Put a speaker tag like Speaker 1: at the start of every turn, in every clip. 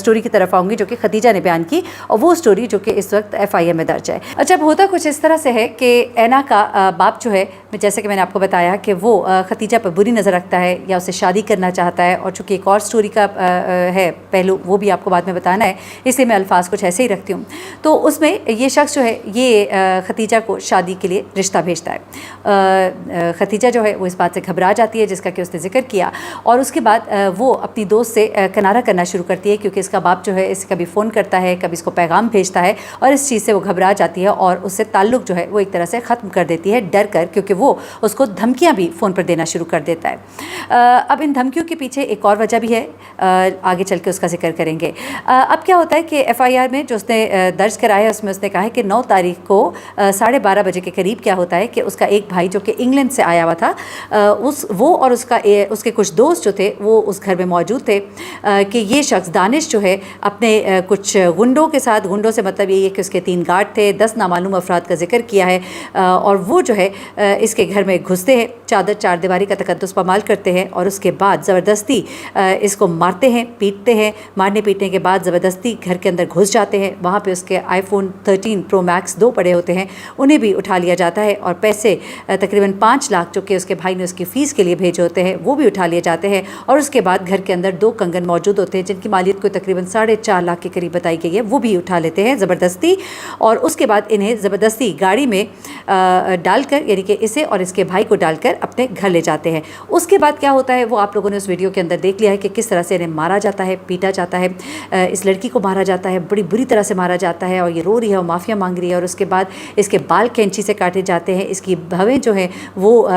Speaker 1: Story کی طرف آؤں گی جو کہ خدیجہ نے بیان کی, اور وہ سٹوری جو کہ اس وقت FIR میں درج ہے. اچھا, اب ہوتا کچھ اس طرح سے ہے کہ اینا کا باپ جو ہے, جیسے کہ میں نے آپ کو بتایا کہ وہ خدیجہ پر بری نظر رکھتا ہے یا اسے شادی کرنا چاہتا ہے, اور چونکہ ایک اور سٹوری کا ہے پہلو, وہ بھی آپ کو بعد میں بتانا ہے, اس لیے میں الفاظ کچھ ایسے ہی رکھتی ہوں. تو اس میں یہ شخص جو ہے یہ خدیجہ کو شادی کے لیے رشتہ بھیجتا ہے. خدیجہ جو ہے وہ اس بات سے گھبرا جاتی ہے جس کا کہ اس نے ذکر کیا, اور اس کے بعد وہ اپنی دوست سے کنارہ کرنا شروع کرتی ہے, کیونکہ اس کا باپ جو ہے اسے کبھی فون کرتا ہے, کبھی اس کو پیغام بھیجتا ہے, اور اس چیز سے وہ گھبرا جاتی ہے اور اس سے تعلق جو ہے وہ ایک طرح سے ختم کر دیتی ہے ڈر کر, کیونکہ وہ اس کو دھمکیاں بھی فون پر دینا شروع کر دیتا ہے. اب ان دھمکیوں کے پیچھے ایک اور وجہ بھی ہے, آگے چل کے اس کا ذکر کریں گے. اب کیا ہوتا ہے کہ FIR میں جو اس نے درج کرایا اس میں اس نے کہا ہے کہ 9 تاریخ کو 12:30 بجے کے قریب کیا ہوتا ہے کہ اس کا ایک بھائی جو کہ انگلینڈ سے آیا ہوا تھا, وہ اور اس کے کچھ دوست جو تھے وہ اس گھر میں موجود تھے کہ یہ شخص دانش جو ہے اپنے کچھ گنڈوں کے ساتھ, گنڈوں سے مطلب یہ ہے کہ اس کے 3 گارڈ تھے, 10 نامعلوم افراد کا ذکر کیا ہے, اور وہ جو ہے اس کے گھر میں گھستے ہیں, چار دیواری کا تقدس پامال کرتے ہیں, اور اس کے بعد زبردستی اس کو مارتے ہیں, پیٹتے ہیں. مارنے پیٹنے کے بعد زبردستی گھر کے اندر گھس جاتے ہیں. وہاں پہ اس کے iPhone 13 Pro Max 2 پڑے ہوتے ہیں, انہیں بھی اٹھا لیا جاتا ہے, اور پیسے تقریباً 5 لاکھ جو کہ اس کے بھائی نے اس کی فیس کے لیے بھیجے ہوتے ہیں وہ بھی اٹھا لیے جاتے ہیں. اور اس کے بعد گھر کے اندر 2 کنگن موجود ہوتے ہیں جن کی مالیت کو تقریباً 4.5 لاکھ کے قریب بتائی گئی ہے, وہ بھی اٹھا لیتے ہیں زبردستی. اور اس کے بعد انہیں زبردستی گاڑی میں ڈال کر, یعنی کہ اسے اور اس کے بھائی کو ڈال کر اپنے گھر لے جاتے ہیں. اس کے بعد کیا ہوتا ہے وہ آپ لوگوں نے اس ویڈیو کے اندر دیکھ لیا ہے کہ کس طرح سے انہیں مارا جاتا ہے, پیٹا جاتا ہے, اس لڑکی کو مارا جاتا ہے, بڑی بری طرح سے مارا جاتا ہے, اور یہ رو رہی ہے اور معافیا مانگ رہی ہے. اور اس کے بعد اس کے بال کینچی سے کاٹے جاتے ہیں, اس کی بھویں جو ہیں وہ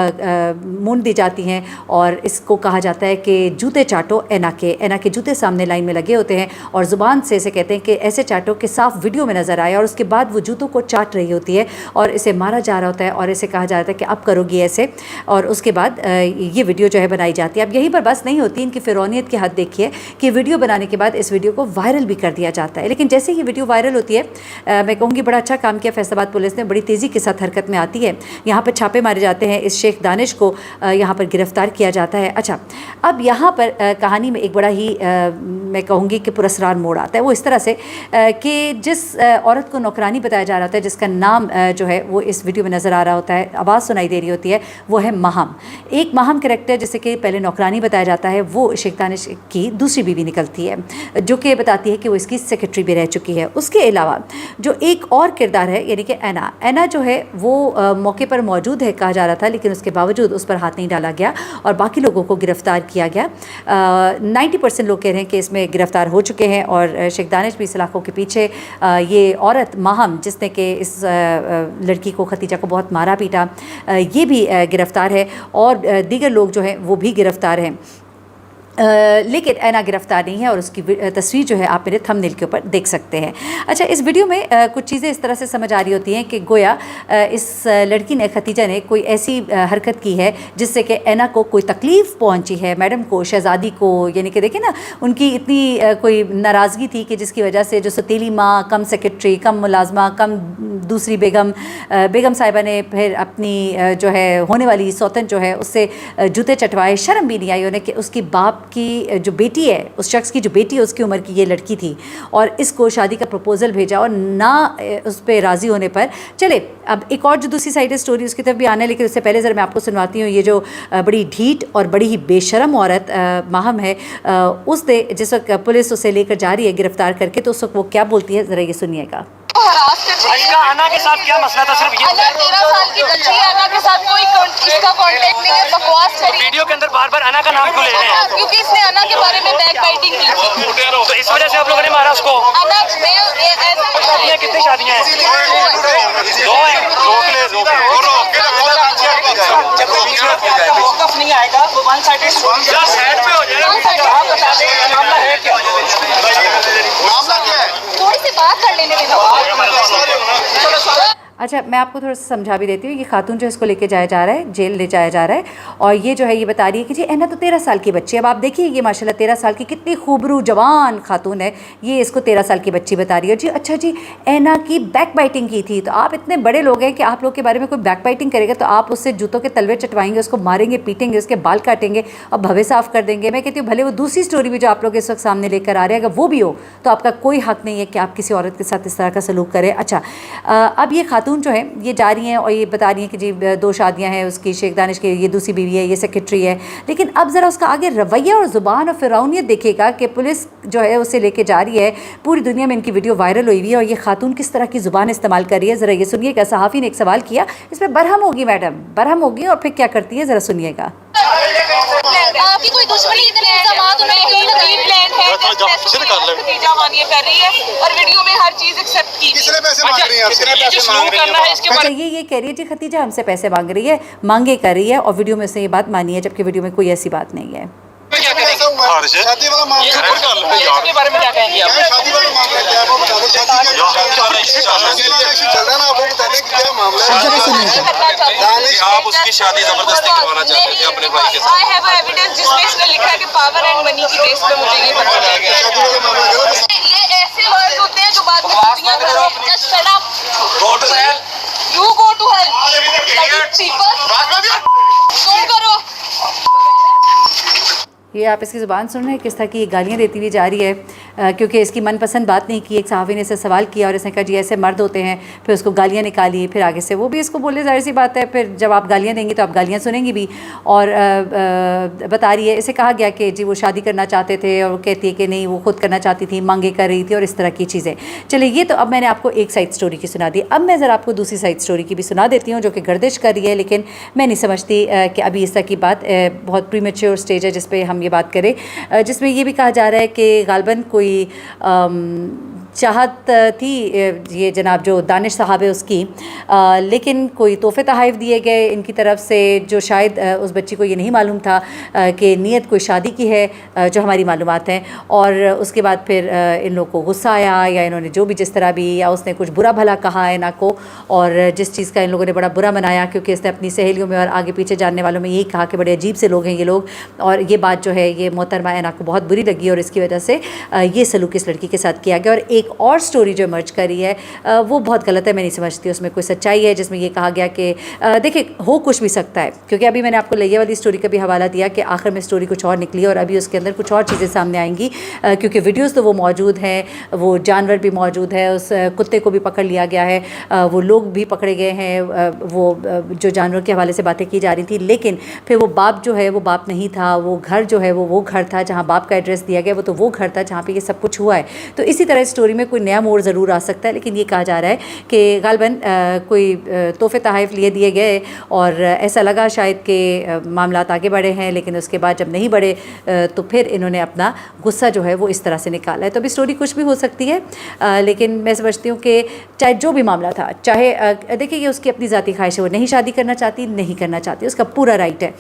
Speaker 1: مونڈ دی جاتی ہیں, اور اس کو کہا جاتا ہے کہ جوتے چاٹو اینا کے جوتے سامنے لائن میں لگے ہوتے ہیں, اور زبان سے اسے کہتے ہیں کہ ایسے چاٹو کہ صاف ویڈیو میں نظر آئے. اور اس کے بعد وہ جوتوں کو چاٹ رہی ہوتی ہے اور اسے مارا جا رہا ہوتا ہے, اور اسے کہا جاتا ہے کہ اب کرو گی ایسے. اور اس کے بعد یہ ویڈیو جو ہے بنائی جاتی ہے. اب یہیں پر بس نہیں ہوتی, ان کی فرعونیت کی حد دیکھیے کہ ویڈیو بنانے کے بعد اس ویڈیو کو وائرل بھی کر دیا جاتا ہے. لیکن جیسے یہ ویڈیو وائرل ہوتی ہے, میں کہوں گی بڑا اچھا کام کیا فیصل آباد پولیس نے, بڑی تیزی کے ساتھ حرکت میں آتی ہے. یہاں پر چھاپے مارے جاتے ہیں, اس شیخ دانش کو یہاں پر گرفتار کیا جاتا ہے. اچھا, اب یہاں پر کہانی میں ایک بڑا ہی میں کہوں گی کہ پراسرار موڑ آتا ہے. وہ اس طرح سے کہ جس عورت کو نوکرانی بتایا جا رہا ہوتا ہے, جس کا نام جو ہے وہ اس ویڈیو میں نظر آ رہا ہوتا ہے, آواز سنائی دے رہی ہوتی ہے, وہ ہے ماہم. ایک ماہم کریکٹر جسے کہ پہلے نوکرانی بتایا جاتا ہے, وہ شیخ دانش کی دوسری بیوی نکلتی ہے, جو کہ بتاتی ہے کہ وہ اس کی سیکرٹری بھی رہ چکی ہے. اس کے علاوہ جو ایک اور کردار ہے, یعنی کہ اینا جو ہے وہ موقع پر موجود ہے کہا جا رہا تھا, لیکن اس کے باوجود اس پر ہاتھ نہیں ڈالا گیا اور باقی لوگوں کو گرفتار کیا گیا. 90% لوگ کہہ رہے ہیں کہ اس میں گرفتار ہو چکے ہیں, اور شیخ دانش بھی سلاخوں کے پیچھے. یہ عورت ماہم جس نے کہ اس لڑکی کو خدیجہ کو بہت مارا پیٹا, یہ بھی گرفتار ہے, اور دیگر لوگ جو ہیں وہ بھی گرفتار ہیں. لیکن اینا گرفتار نہیں ہے, اور اس کی تصویر جو ہے آپ میرے تھمبنیل کے اوپر دیکھ سکتے ہیں. اچھا, اس ویڈیو میں کچھ چیزیں اس طرح سے سمجھ آ رہی ہوتی ہیں کہ گویا اس لڑکی نے, خدیجہ نے, کوئی ایسی حرکت کی ہے جس سے کہ اینا کو کوئی تکلیف پہنچی ہے, میڈم کو, شہزادی کو. یعنی کہ دیکھیں نا, ان کی اتنی کوئی ناراضگی تھی کہ جس کی وجہ سے جو ستیلی ماں, کم سیکرٹری, کم ملازمہ, کم دوسری بیگم صاحبہ نے پھر اپنی جو ہے ہونے والی سوتن جو ہے اس سے جوتے چٹوائے. شرم بھی نہیں آئی انہیں کہ اس کی باپ کی جو بیٹی ہے, اس شخص کی جو بیٹی ہے, اس کی عمر کی یہ لڑکی تھی, اور اس کو شادی کا پروپوزل بھیجا, اور نہ اس پہ راضی ہونے پر. چلے, اب ایک اور جو دوسری سائڈ ہے سٹوری, اس کی طرف بھی آنا ہے, لیکن اس سے پہلے ذرا میں آپ کو سنواتی ہوں. یہ جو بڑی ڈھیٹ اور بڑی ہی بے شرم عورت ماہم ہے, اس نے جس وقت پولیس اسے لے کر جا رہی ہے گرفتار کر کے, تو اس وقت وہ کیا بولتی ہے, ذرا یہ سنیے گا.
Speaker 2: انا کے ساتھ کیا مسئلہ تھا؟ صرف یہ
Speaker 3: 13 سال کی بچی ہے, انا کے ساتھ کوئی اس کا کانٹیکٹ نہیں ہے. بکواس کری
Speaker 2: ویڈیو کے اندر بار بار انا کا نام کیوں لے رہے ہیں؟
Speaker 3: کیونکہ اس نے انا کے بارے میں بیک بائٹنگ کی تھی,
Speaker 2: تو اس وجہ سے آپ لوگوں نے مارا اس کو.
Speaker 3: انا میں ایسا
Speaker 2: شادیاں کتنی شادیاں ہیں؟ 2 ہیں. جب موقف نہیں آئے گا وہ ون سائڈڈ سائڈ پہ ہو جائے گا. آپ بتا دیں معاملہ ہے کیا؟
Speaker 3: تھوڑی سی بات کر لینے
Speaker 1: اچھا میں آپ کو تھوڑا سا سمجھا بھی دیتی ہوں. یہ خاتون جو اس کو لے کے جایا جا رہا ہے جیل لے جایا جا رہا ہے اور یہ جو ہے یہ بتا رہی ہے کہ جی اینا تو 13 سال کی بچی ہے. اب آپ دیکھیے یہ ماشاء اللہ 13 سال کی کتنی خوبرو جوان خاتون ہے. یہ اس کو 13 سال کی بچی بتا رہی ہے. جی اچھا جی اینا کی بیک بائٹنگ کی تھی. تو آپ اتنے بڑے لوگ ہیں کہ آپ لوگ کے بارے میں کوئی بیک بائٹنگ کرے گا تو آپ اس سے جوتوں کے تلوے چٹوائیں گے, اس کو ماریں گے, پیٹیں گے, اس کے بال کاٹیں گے اور بھوے صاف کر دیں گے. میں کہتی ہوں بھلے وہ دوسری اسٹوری بھی جو آپ لوگ اس وقت سامنے لے کر آ رہے ہیں اگر وہ بھی ہو تو آپ کا کوئی حق نہیں ہے کہ آپ کسی عورت کے ساتھ اس طرح کا سلوک کریں. اچھا اب یہ خاتون جو ہے یہ جا رہی ہیں اور یہ بتا رہی ہیں کہ جی 2 شادیاں ہیں اس کی, شیخ دانش کی یہ دوسری بیوی ہے, یہ سیکرٹری ہے. لیکن اب ذرا اس کا آگے رویہ اور زبان اور فرعونیت دیکھیے گا کہ پولیس جو ہے اسے لے کے جا رہی ہے. پوری دنیا میں ان کی ویڈیو وائرل ہوئی ہوئی ہے اور یہ خاتون کس طرح کی زبان استعمال کر رہی ہے. ذرا یہ سنیے گا. صحافی نے ایک سوال کیا, اس پہ برہم ہوگی میڈم, برہم ہوگی اور پھر کیا کرتی ہے ذرا سنیے گا.
Speaker 3: آپ کی کوئی دشمنی اتنے الزامات انہوں نے کیوں لگی پلان ہے نتیجہ مانیے کر رہی ہے اور ویڈیو میں ہر چیز ایکسیپٹ کی.
Speaker 2: کتنے پیسے مانگ رہی ہیں آپ سے؟ جو سلوک کرنا ہے اس کے
Speaker 1: اچھا یہ کہہ رہی ہے جی ختیجہ ہم سے پیسے مانگ رہی ہے, مانگے کر رہی ہے اور ویڈیو میں سے یہ بات مانی ہے جبکہ ویڈیو میں کوئی ایسی بات نہیں ہے.
Speaker 2: شادی والا معاملہ
Speaker 3: اس کے بارے میں کیا کہیں گے آپ؟
Speaker 2: شادی والا معاملہ کیا ہے وہ بتا دیں. شادی چل رہا ہے نا, آپ وہ بتا دیں کہ کیا معاملہ ہے.
Speaker 4: آپ اس کی شادی زبردستی کروانا چاہتے تھے اپنے بھائی کے ساتھ.
Speaker 3: I have evidence جس میں اس نے لکھا ہے کہ پاور اینڈ منی کی بیس پہ مجھے یہ پتا چلا.
Speaker 2: شادی والا معاملہ غلط ہے.
Speaker 3: یہ ایسے ورڈ ہوتے ہیں جو بعد میں دنیا کرو. Just shut up.
Speaker 4: Go to hell.
Speaker 3: You go to hell. Like cheaper. تم کرو.
Speaker 1: یہ آپ اس کی زبان سن رہے ہیں کس طرح کی گالیاں دیتی ہوئی جا رہی ہے کیونکہ اس کی من پسند بات نہیں کی. ایک صحافی نے اسے سوال کیا اور اس نے کہا جی ایسے مرد ہوتے ہیں, پھر اس کو گالیاں نکالی, پھر آگے سے وہ بھی اس کو بولے. ظاہر سی بات ہے پھر جب آپ گالیاں دیں گی تو آپ گالیاں سنیں گی بھی. اور بتا رہی ہے اسے کہا گیا کہ جی وہ شادی کرنا چاہتے تھے اور وہ کہتی ہے کہ نہیں وہ خود کرنا چاہتی تھی, مانگے کر رہی تھی اور اس طرح کی چیزیں. چلے یہ تو اب میں نے آپ کو ایک سائڈ اسٹوری کی سنا دی. اب میں ذرا آپ کو دوسری سائڈ اسٹوری کی بھی سنا دیتی ہوں جو کہ گردش کر رہی ہے, لیکن میں نہیں سمجھتی کہ ابھی اس طرح کی بات بہت پری میچور اسٹیج ہے جس پہ ہم یہ بات کریں, جس میں یہ بھی کہا جا رہا ہے کہ غالباً کوئی چاہت تھی یہ جناب جو دانش صاحب ہے اس کی, لیکن کوئی تحفے تحائف دیے گئے ان کی طرف سے جو شاید اس بچی کو یہ نہیں معلوم تھا کہ نیت کوئی شادی کی ہے جو ہماری معلومات ہیں. اور اس کے بعد پھر ان لوگوں کو غصہ آیا یا انہوں نے جو بھی جس طرح بھی یا اس نے کچھ برا بھلا کہا ہے نا کو, اور جس چیز کا ان لوگوں نے بڑا برا منایا کیونکہ اس نے اپنی سہیلیوں میں اور آگے پیچھے جاننے والوں میں یہی کہا کہ بڑے عجیب سے لوگ ہیں یہ لوگ. اور یہ بات جو ہے یہ محترمہ اینا کو بہت بری لگی اور اس کی وجہ سے یہ سلوک اس لڑکی کے ساتھ کیا گیا. اور ایک اور سٹوری جو ایمرج کر رہی ہے وہ بہت غلط ہے, میں نہیں سمجھتی اس میں کوئی سچائی ہے, جس میں یہ کہا گیا کہ دیکھیں ہو کچھ بھی سکتا ہے, کیونکہ ابھی میں نے آپ کو لئے والی سٹوری کا بھی حوالہ دیا کہ آخر میں سٹوری کچھ اور نکلی اور ابھی اس کے اندر کچھ اور چیزیں سامنے آئیں گی کیونکہ ویڈیوز تو وہ موجود ہیں, وہ جانور بھی موجود ہے, اس کتے کو بھی پکڑ لیا گیا ہے, وہ لوگ بھی پکڑے گئے ہیں, وہ جو جانور کے حوالے سے باتیں کی جا رہی تھی. لیکن پھر وہ باپ جو ہے وہ باپ نہیں تھا, وہ گھر جو ہے وہ گھر تھا جہاں باپ کا ایڈریس دیا گیا, وہ تو وہ گھر تھا جہاں پہ یہ سب کچھ ہوا ہے. تو اسی طرح اس سٹوری میں کوئی نیا موڑ ضرور آ سکتا ہے, لیکن یہ کہا جا رہا ہے کہ غالباً کوئی تحفے تحائف لیے دیے گئے اور ایسا لگا شاید کہ معاملات آگے بڑھے ہیں, لیکن اس کے بعد جب نہیں بڑھے تو پھر انہوں نے اپنا غصہ جو ہے وہ اس طرح سے نکالا ہے. تو ابھی سٹوری کچھ بھی ہو سکتی ہے, لیکن میں سمجھتی ہوں کہ چاہے جو بھی معاملہ تھا, چاہے دیکھیں یہ اس کی اپنی ذاتی خواہش ہے, وہ نہیں شادی کرنا چاہتی, نہیں کرنا چاہتی, اس کا پورا رائٹ ہے,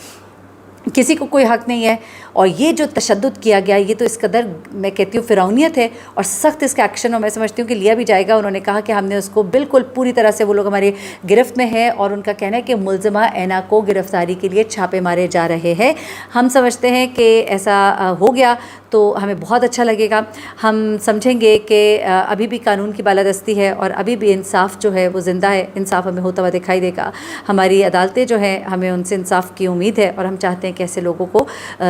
Speaker 1: کسی کو کوئی حق نہیں ہے. اور یہ جو تشدد کیا گیا یہ تو اس قدر میں کہتی ہوں فرعونیت ہے اور سخت اس کا ایکشن, اور میں سمجھتی ہوں کہ لیا بھی جائے گا. انہوں نے کہا کہ ہم نے اس کو بالکل پوری طرح سے, وہ لوگ ہمارے گرفت میں ہیں اور ان کا کہنا ہے کہ ملزمہ اینا کو گرفتاری کے لیے چھاپے مارے جا رہے ہیں. ہم سمجھتے ہیں کہ ایسا ہو گیا تو ہمیں بہت اچھا لگے گا. ہم سمجھیں گے کہ ابھی بھی قانون کی بالادستی ہے اور ابھی بھی انصاف جو ہے وہ زندہ ہے, انصاف ہمیں ہوتا ہوا دکھائی دے گا. ہماری عدالتیں جو ہیں ہمیں ان سے انصاف کی امید ہے اور ہم چاہتے ہیں کہ ایسے لوگوں کو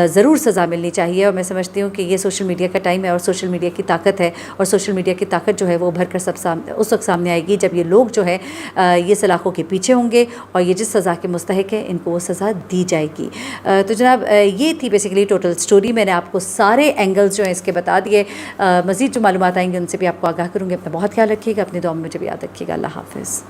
Speaker 1: ضرور سزا ملنی چاہیے. اور میں سمجھتی ہوں کہ یہ سوشل میڈیا کا ٹائم ہے اور سوشل میڈیا کی طاقت ہے, اور سوشل میڈیا کی طاقت جو ہے وہ ابھر کر اس وقت سامنے آئے گی جب یہ لوگ جو ہے یہ سلاخوں کے پیچھے ہوں گے اور یہ جس سزا کے مستحق ہیں ان کو وہ سزا دی جائے گی. تو جناب یہ تھی بیسیکلی ٹوٹل سٹوری. میں نے آپ کو سارے اینگلز جو ہیں اس کے بتا دیے. مزید جو معلومات آئیں گے ان سے بھی آپ کو آگاہ کروں گی. اپنا بہت خیال رکھیے گا, اپنی دعاؤں میں مجھے بھی یاد رکھیے گا. اللہ حافظ.